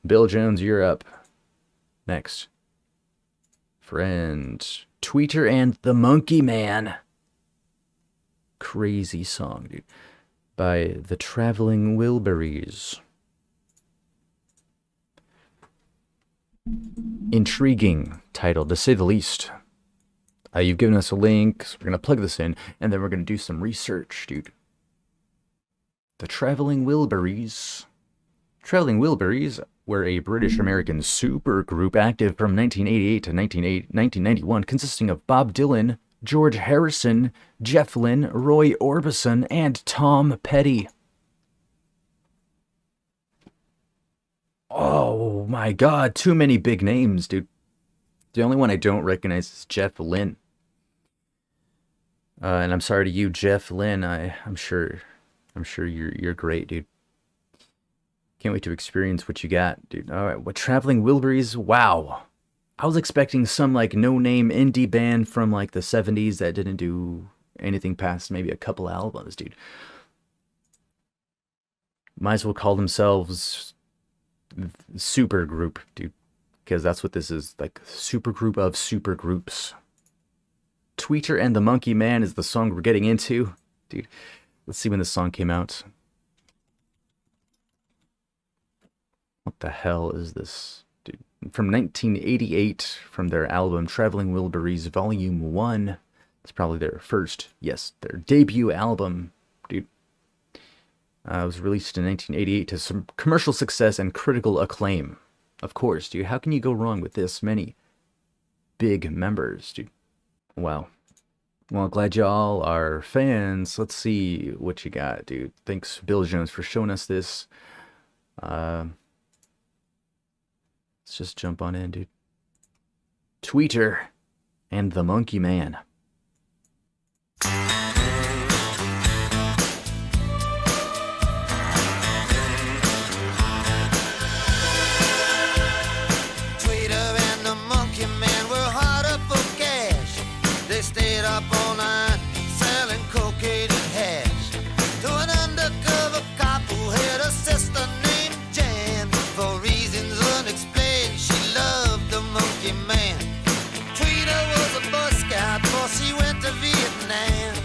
Bill Jones, you're up. Next. Friend. Tweeter and the Monkey Man. Crazy song, dude. By the Traveling Wilburys. Intriguing title, to say the least. You've given us a link, so we're going to plug this in, and then we're going to do some research, dude. The Traveling Wilburys. Traveling Wilburys were a British-American supergroup active from 1988 to 1991, consisting of Bob Dylan, George Harrison, Jeff Lynne, Roy Orbison, and Tom Petty. Oh my god, too many big names, dude. The only one I don't recognize is Jeff Lynne. And I'm sorry to you, Jeff Lynne. I'm sure you're great, dude. Can't wait to experience what you got, dude. All right, what Traveling Wilburys? Wow. I was expecting some like no-name indie band from like the 70s that didn't do anything past maybe a couple albums, dude. Might as well call themselves supergroup, dude, because that's what this is, like supergroup of supergroups. Tweeter and the Monkey Man is the song we're getting into, dude. Let's see when this song came out. What the hell is this, dude? From 1988, from their album Traveling Wilburys Volume 1. It's probably their first, yes, their debut album, dude. It was released in 1988 to some commercial success and critical acclaim. Of course, dude. How can you go wrong with this many big members, dude? Wow. Well, glad y'all are fans. Let's see what you got, dude. Thanks, Bill Jones, for showing us this. Let's just jump on in, dude. Tweeter and the Monkey Man. Stayed up all night selling cocaine and hash to an undercover cop who had a sister named Jan. For reasons unexplained, she loved the Monkey Man. Tweeter was a Boy Scout before she went to Vietnam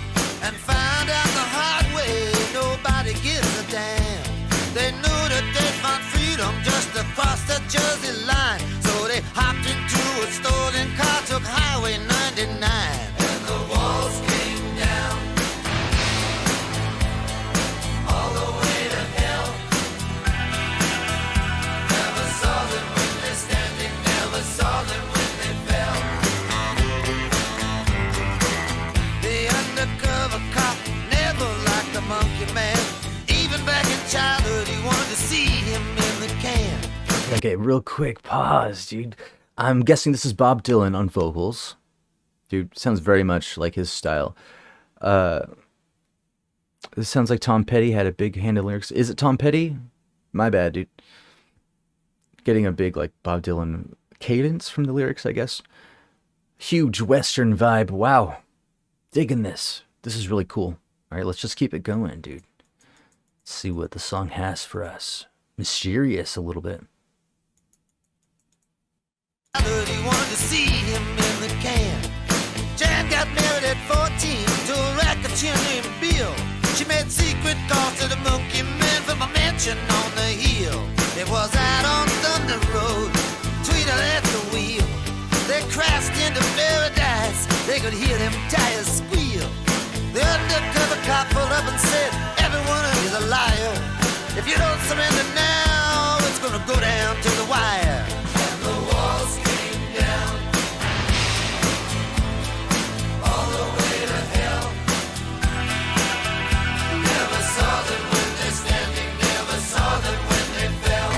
and found out the hard way nobody gives a damn. They knew that they'd find freedom just across the Jersey line, so they hopped into a stolen car, took Highway 99. Walls came down all the way to hell. Never saw them when they're standing, never saw them when they fell. The undercover cop never liked the Monkey Man. Even back in childhood, he wanted to see him in the can. Okay, real quick pause, dude. I'm guessing this is Bob Dylan on vocals. Dude, sounds very much like his style. This sounds like Tom Petty had a big hand in lyrics. Is it Tom Petty? My bad, dude. Getting a big, like, Bob Dylan cadence from the lyrics, I guess. Huge Western vibe. Wow. Digging this. This is really cool. All right, let's just keep it going, dude. Let's see what the song has for us. Mysterious a little bit. He wanted to see him in the can. Jan got married at 14 to a racketeer named Bill. She made secret calls to the Monkey Man from a mansion on the hill. It was out on Thunder Road, Tweeter at the wheel. They crashed into paradise, they could hear them tires squeal. The undercover cop pulled up and said, everyone is a liar. If you don't surrender now, it's gonna go down to the wire. And the walls came down all the way to hell. Never saw them when they're standing, never saw them when they fell.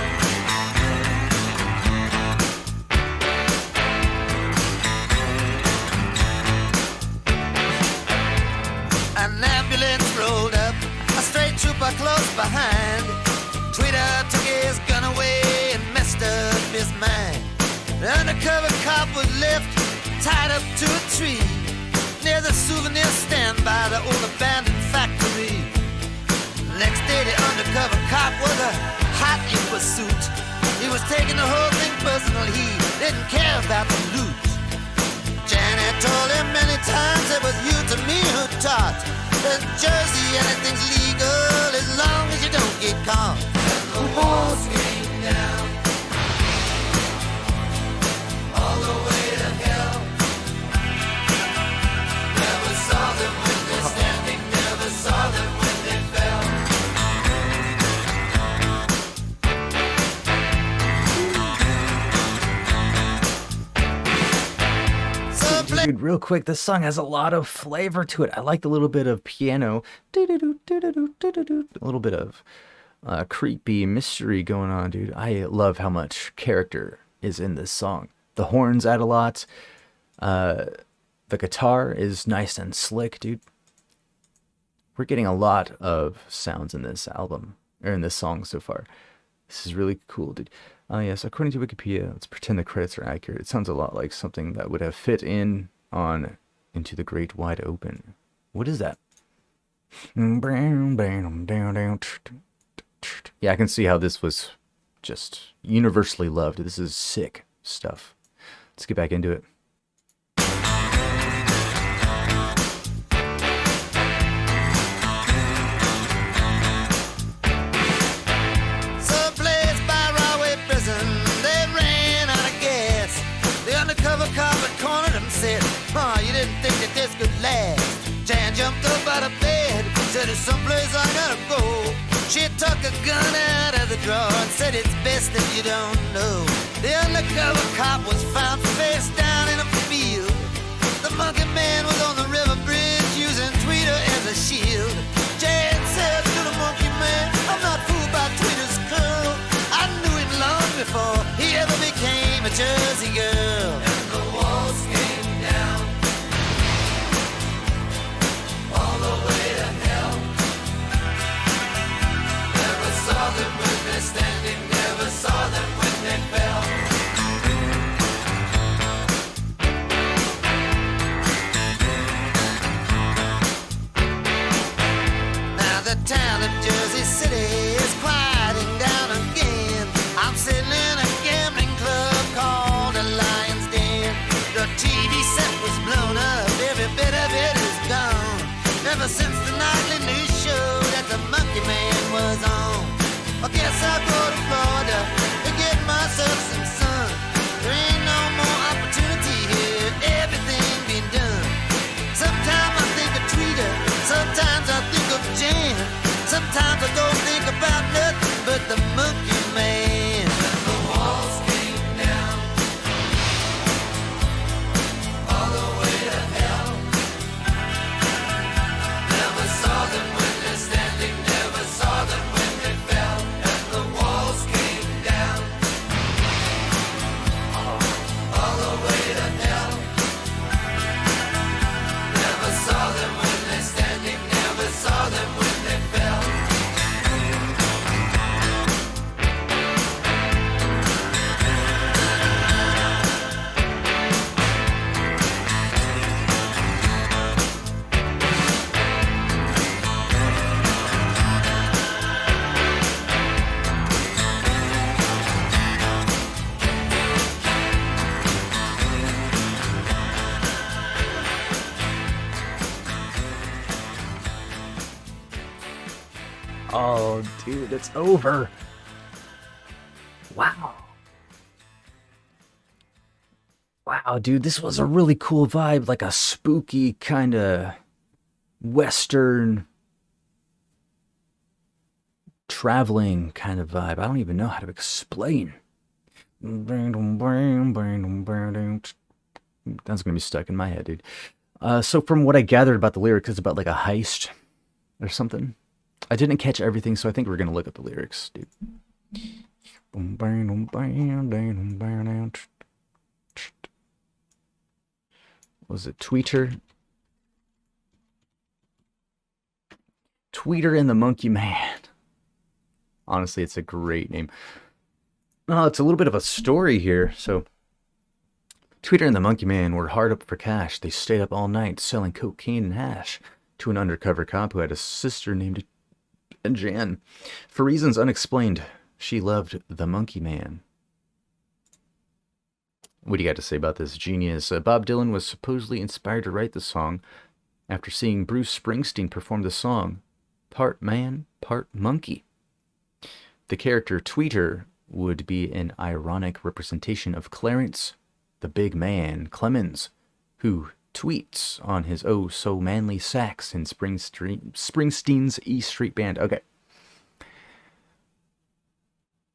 An ambulance rolled up, a straight trooper close behind. Tweeter took his gun away and messed up his mind. The undercover cop was left tied up to a tree near the souvenir stand by the old abandoned factory. Next day the undercover cop was a hot in pursuit. He was taking the whole thing personal, he didn't care about the loot. Janet told him many times it was you to me who taught. In Jersey, anything's legal as long as you don't get caught. And the walls came down all the way to hell. Never saw them when they're standing, never saw them when they fell. Dude, real quick, this song has a lot of flavor to it. I like the little bit of piano, a little bit of creepy mystery going on, dude. I love how much character is in this song. The horns add a lot. The guitar is nice and slick, dude. We're getting a lot of sounds in this album, or in this song so far. This is really cool, dude. Yes, according to Wikipedia, let's pretend the credits are accurate. It sounds a lot like something that would have fit in on Into the Great Wide Open. What is that? Yeah, I can see how this was just universally loved. This is sick stuff. Let's get back into it. Oh, you didn't think that this could last. Jan jumped up out of bed, said there's someplace I gotta go. She took a gun out of the drawer and said it's best that you don't know. The undercover cop was found face down in a field. The monkey man was on the river bridge using Tweeter as a shield. Jan said to the monkey man, I'm not fooled by Tweeter's curl. I knew him long before he ever became a Jersey girl. And the walls came down all the way to hell. Never saw them when they're standing, never saw them when they fell. Now the town of Jersey City is quieting down again. I'm sitting in a gambling club called a Lion's Den. The TV set was blown up, every bit of it is gone. Ever since the nightly news show that the Monkey Man was on. I guess I'll go to Florida to get myself some sun. There ain't no more opportunity here, everything been done. Sometimes I think of Tweeter, sometimes I think of Jan. Sometimes I don't think about nothing but the Monkey Man. And the walls came down all the way to hell. Never saw them when they're standing, never saw them when they fell. And the walls came down all the way to hell. Never saw them when they're standing, never saw them when they fell. Oh, dude, it's over. Wow. Wow, dude, this was a really cool vibe, like a spooky kind of Western traveling kind of vibe. I don't even know how to explain. That's gonna be stuck in my head, dude. So from what I gathered about the lyrics, it's about like a heist or something. I didn't catch everything, so I think we're gonna look at the lyrics, dude. Was it Tweeter? Tweeter and the Monkey Man. Honestly, it's a great name. Oh, it's a little bit of a story here. So, Tweeter and the Monkey Man were hard up for cash. They stayed up all night selling cocaine and hash to an undercover cop who had a sister named Jan. For reasons unexplained, she loved the Monkey Man. What do you got to say about this genius? Bob Dylan was supposedly inspired to write the song after seeing Bruce Springsteen perform the song, part man, part monkey. The character Tweeter would be an ironic representation of Clarence, the big man, Clemens, who tweets on his oh so manly sax in Springsteen's E Street Band. Okay.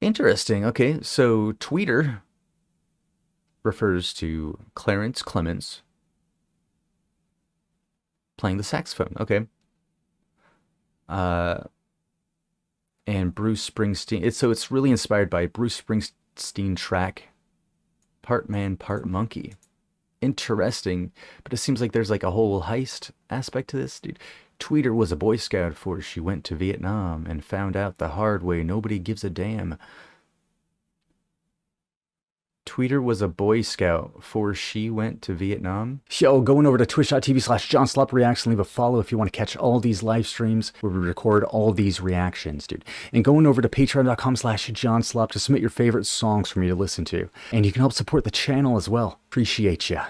Interesting. Okay, so Tweeter refers to Clarence Clemens playing the saxophone. Okay. And Bruce Springsteen. It's really inspired by Bruce Springsteen track, Part Man, Part Monkey. Interesting, but it seems like there's like a whole heist aspect to this, dude. Tweeter was a Boy Scout before she went to Vietnam and found out the hard way nobody gives a damn. Tweeter was a Boy Scout before she went to Vietnam. Yo, going over to twitch.tv/JohnSlopReacts and leave a follow if you want to catch all these live streams where we record all these reactions, dude. And going over to patreon.com/JohnSlop to submit your favorite songs for me to listen to. And you can help support the channel as well. Appreciate ya.